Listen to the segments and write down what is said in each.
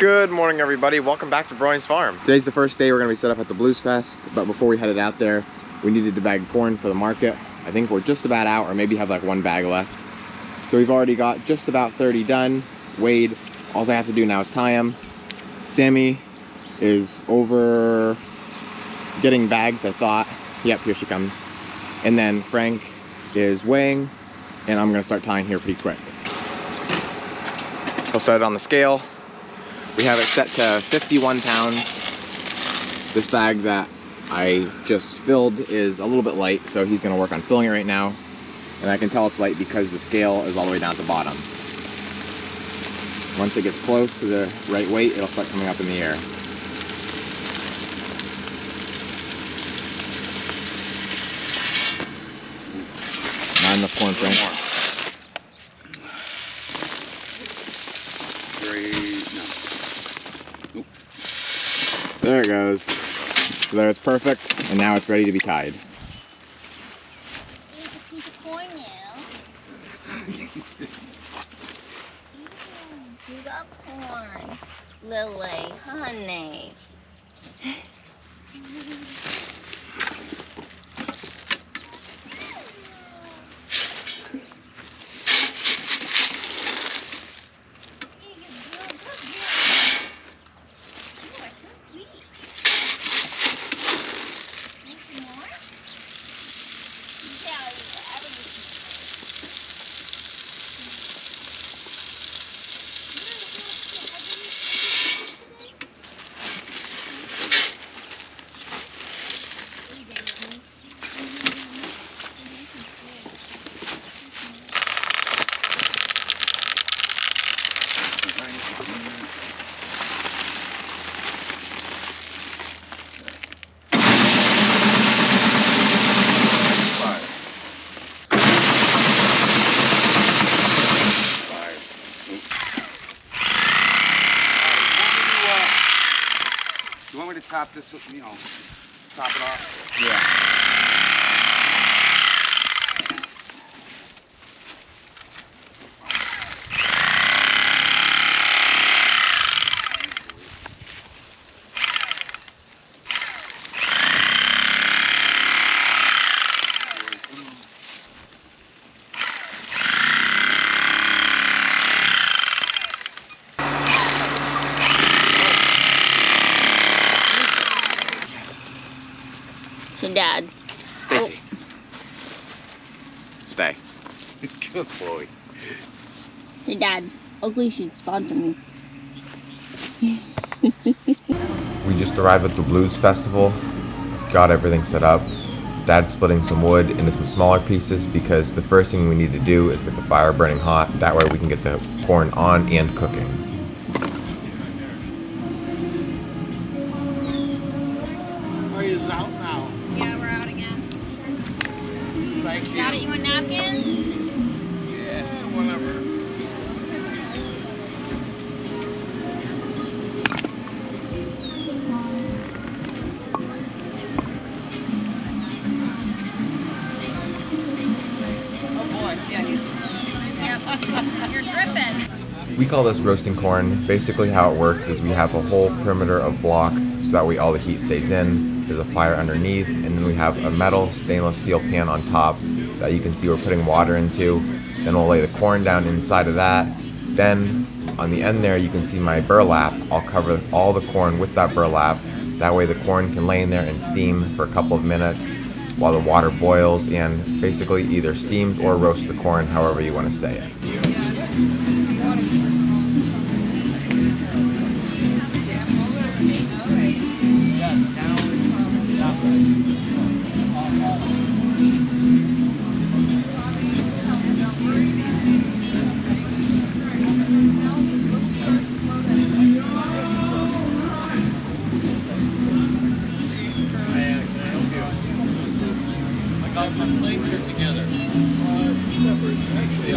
Good morning, everybody. Welcome back to Broyans Farm. Today's the first day we're going to be set up at the Blues Fest, but before we headed out there, we needed to bag corn for the market. I think we're just about out, or maybe have like one bag left. So we've already got just about 30 done, weighed. All I have to do now is tie them. Sammy is over getting bags, I thought. Yep, here she comes. And then Frank is weighing, and I'm going to start tying here pretty quick. We'll set it on the scale. We have it set to 51 pounds. This bag that I just filled is a little bit light, so he's gonna work on filling it right now. And I can tell it's light because the scale is all the way down at the bottom. Once it gets close to the right weight, it'll start coming up in the air. Not enough corn, Frank. There it goes. So there, it's perfect, and now it's ready to be tied. Eat a piece of corn now. You got corn, Lily, honey. You want me to top this, you know, top it off? Yeah. Hey, Dad. Daisy. Stay. Good boy. Hey, Dad. Oakley should sponsor me. We just arrived at the Blues Festival, got everything set up. Dad's splitting some wood into some smaller pieces because the first thing we need to do is get the fire burning hot. That way we can get the corn on and cooking. Are you out now? Yeah, we're out again. Thank you. Got it? You want napkins? Yeah, whatever. Oh boy, yeah, Yep. You're dripping. We call this roasting corn. Basically how it works is we have a whole perimeter of block so that way all the heat stays in. There's a fire underneath, and then we have a metal stainless steel pan on top that you can see we're putting water into. Then we'll lay the corn down inside of that. Then on the end there you can see my burlap. I'll cover all the corn with that burlap. That way the corn can lay in there and steam for a couple of minutes while the water boils and basically either steams or roasts the corn, however you want to say it. My plates are together. Separate. Actually,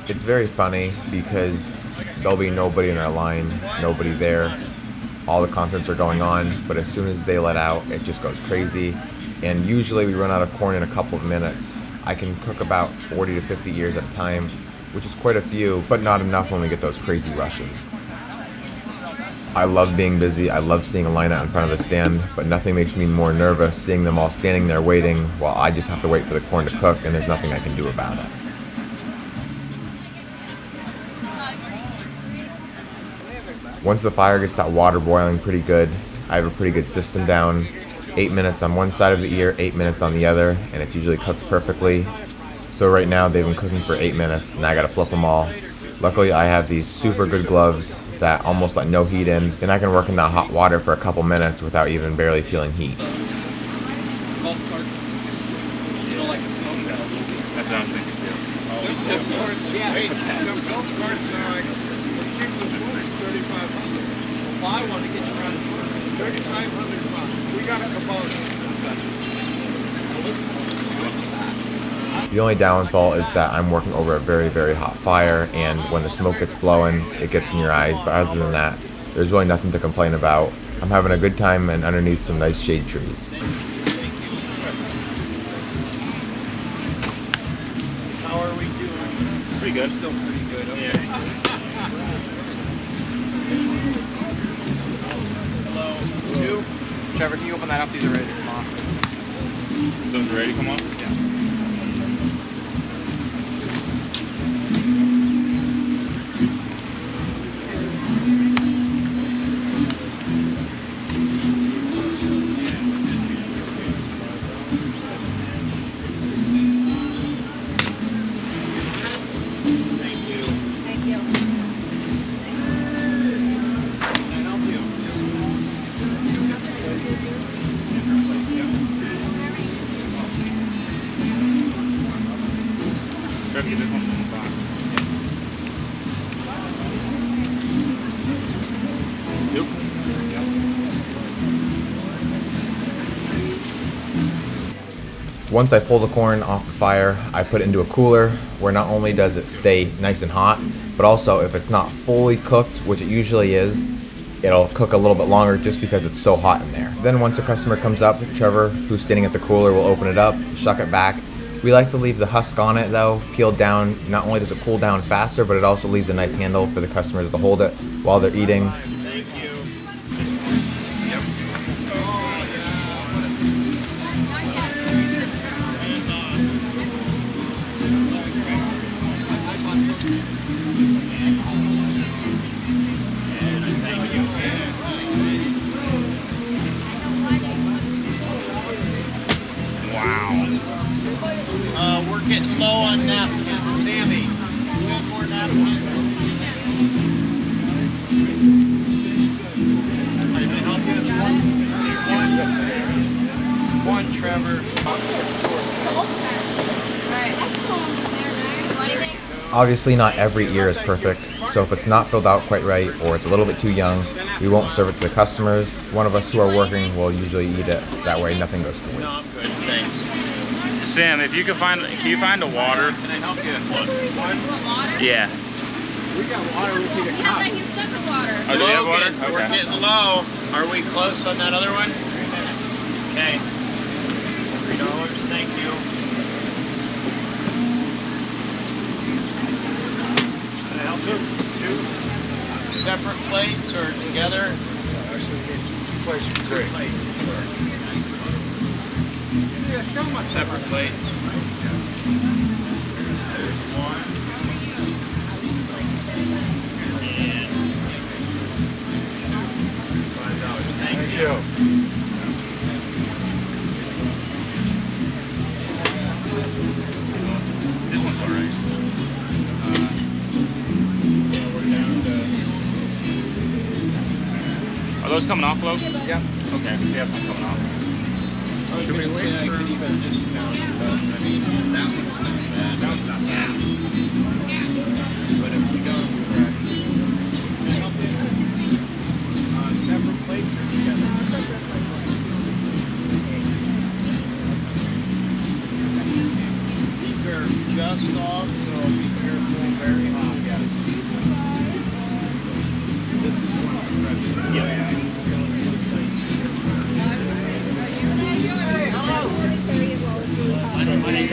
It's very funny because there'll be nobody in our line, nobody there. All the concerts are going on, but as soon as they let out, it just goes crazy. And usually we run out of corn in a couple of minutes. I can cook about 40 to 50 ears at a time, which is quite a few, but not enough when we get those crazy rushes. I love being busy, I love seeing a line out in front of the stand, but nothing makes me more nervous seeing them all standing there waiting while I just have to wait for the corn to cook and there's nothing I can do about it. Once the fire gets that water boiling pretty good, I have a pretty good system down. 8 minutes on one side of the ear, 8 minutes on the other, and it's usually cooked perfectly. So right now they've been cooking for 8 minutes and I gotta flip them all. Luckily I have these super good gloves that almost let no heat in, and I can work in that hot water for a couple minutes without even barely feeling heat. That's what I was thinking too. I want to get you around $3,500. We got a The only downfall is that I'm working over a very, very hot fire, and when the smoke gets blowing, it gets in your eyes, but other than that, there's really nothing to complain about. I'm having a good time and underneath some nice shade trees. How are we doing? Pretty good. Still pretty good. Okay. Hello. Two. Trevor, can you open that up? These are ready to come off. Those are ready to come off? Yeah. Grab you this one from the box. Yep. Once I pull the corn off the fire, I put it into a cooler where not only does it stay nice and hot, but also if it's not fully cooked, which it usually is, it'll cook a little bit longer just because it's so hot in there. Then once a customer comes up, Trevor, who's standing at the cooler, will open it up, shuck it back. We like to leave the husk on it though, peeled down. Not only does it cool down faster, but it also leaves a nice handle for the customers to hold it while they're eating. Thank you. We're getting low on napkins. Sammy, we have more napkins. Can I help you? One, Trevor. Obviously not every ear is perfect, so if it's not filled out quite right or it's a little bit too young, we won't serve it to the customers. One of us who are working will usually eat it. That way nothing goes to No, waste. I'm good, thanks. Sam, if you can find a water? Can I help you? One? Yeah. We got water, we need a We have that huge jug of water. Oh, do you have water? Logan, we're Okay. getting low. Are we close on that other one? Okay. $3, thank you. Can I help you? Two separate plates or together? Two plates. Separate plates. There's one. And $5. Thank you. This one's alright. Are those coming off, Flo? Yeah. Okay, we have some coming off. I was going to say I could even discount it, but I mean, that one's not bad. That one's not bad. But if we go fresh, separate plates or together? Separate plates. These are just off, so be careful, very hot, yes. This is one of the fresh ones. Yeah. My name's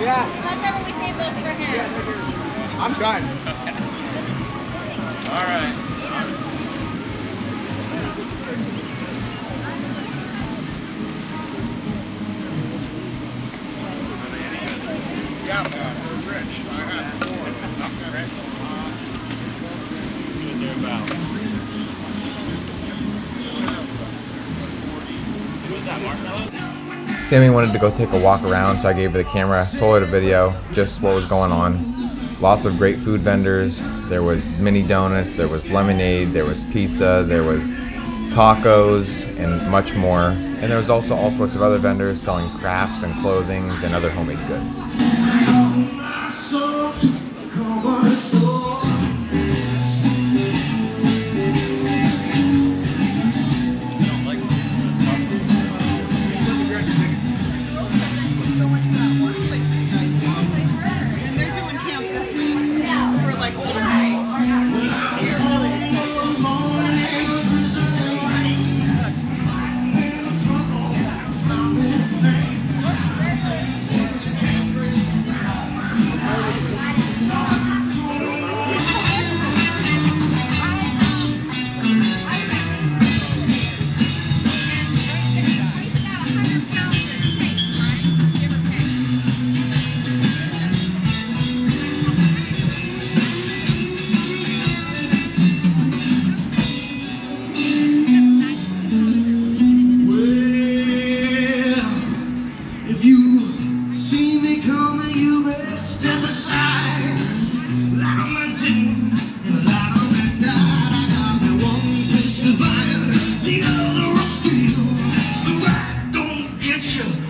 Yeah, How come we save those for him? I'm done. All right. Yeah, Rich. I have 4. Sammy wanted to go take a walk around, so I gave her the camera, told her to video just what was going on. Lots of great food vendors. There was mini donuts, there was lemonade, there was pizza, there was tacos, and much more. And there was also all sorts of other vendors selling crafts and clothing and other homemade goods.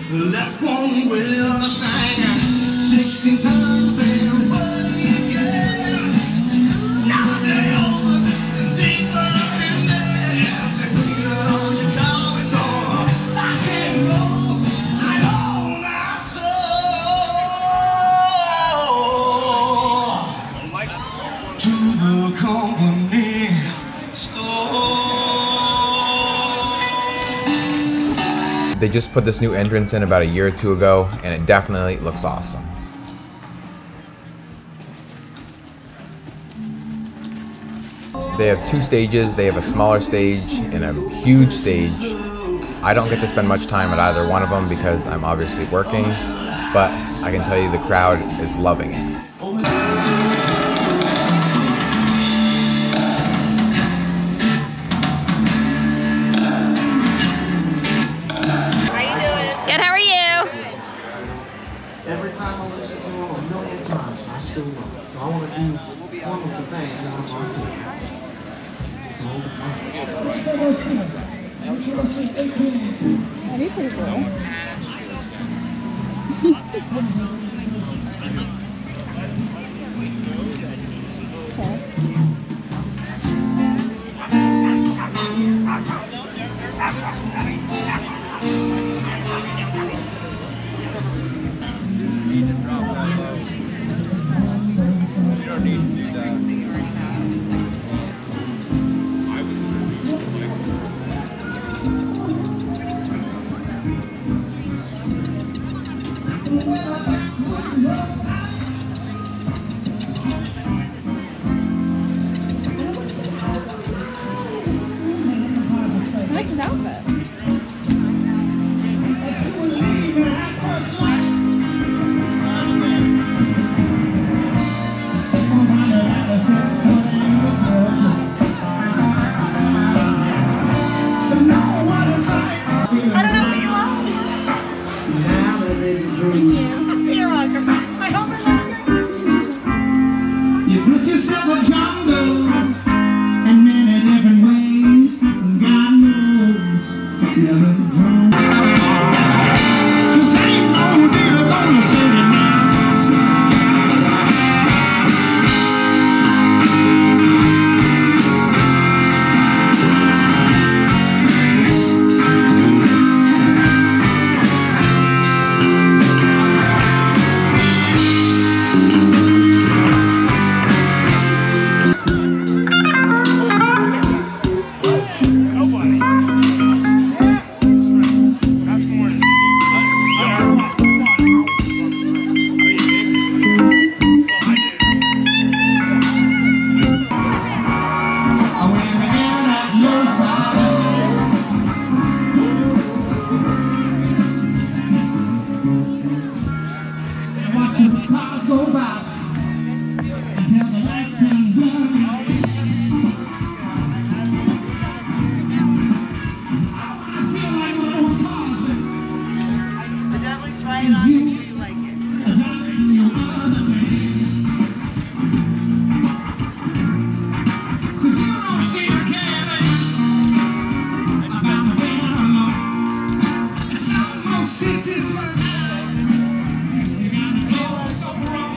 Left one will sing 16 times and what you get. Now they all deeper in there. Say, put it on your car door. I can't go. They just put this new entrance in about a year or two ago, and it definitely looks awesome. They have 2 stages. They have a smaller stage and a huge stage. I don't get to spend much time at either one of them because I'm obviously working, but I can tell you the crowd is loving it. Good, how are you? Every time I listen to them a million times, I still love it. So I want to do one of the things that I'm on to. That'd be pretty cool. I like his outfit. You're welcome. I hope it looks good. You put yourself a jungle in many different ways. God knows you're a drum. 'Cause ain't no dealer gonna save you now. Watching cars go by until the lights turn blurry. I feel like one of those cars that Definitely try it on if you like it. is driving you other way. 'Cause you don't see the cabin about the way along. It's almost sit this way. You gotta know it's so wrong.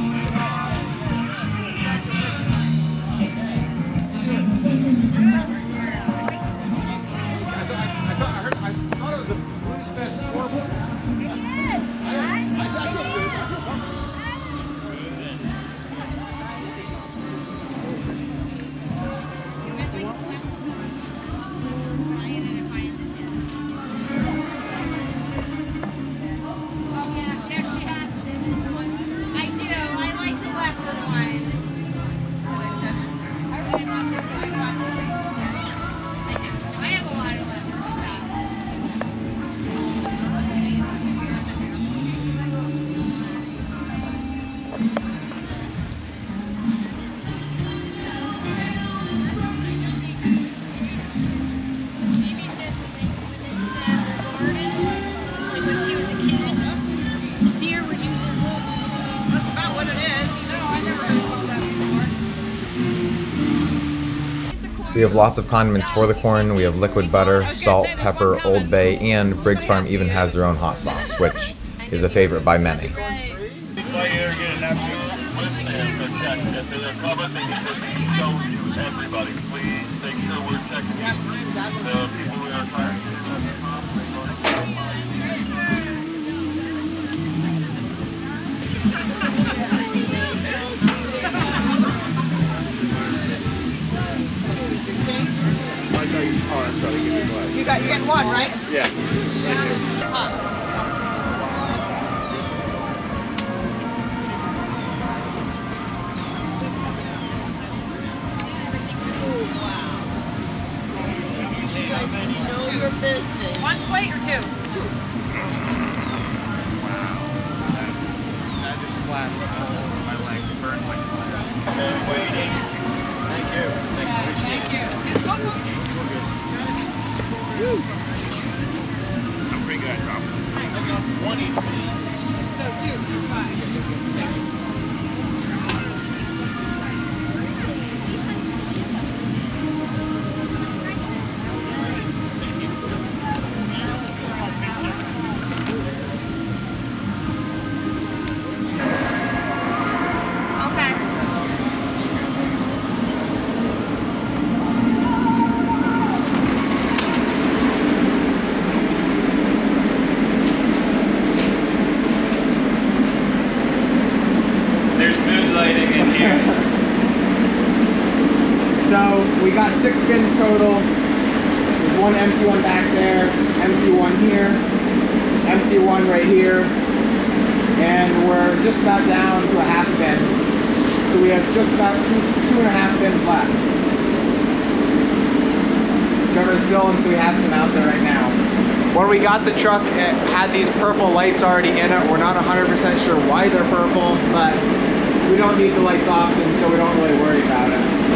We have lots of condiments for the corn. We have liquid butter, salt, pepper, Old Bay, and Briggs Farm even has their own hot sauce, which is a favorite by many. Everybody, please make sure we're checking the people we are hiring. Oh, I'm sorry, give me one. You're getting one, right? Yeah. Thank you. 20, please. So 225. There's moonlighting in here. So we got 6 bins total. There's one empty one back there, empty one here, empty one right here, and we're just about down to a half bin. So we have just about two and a half bins left. Trevor's filling, so we have some out there right now. When we got the truck, it had these purple lights already in it. We're not 100% sure why they're purple, but we don't need the lights often, so we don't really worry about it.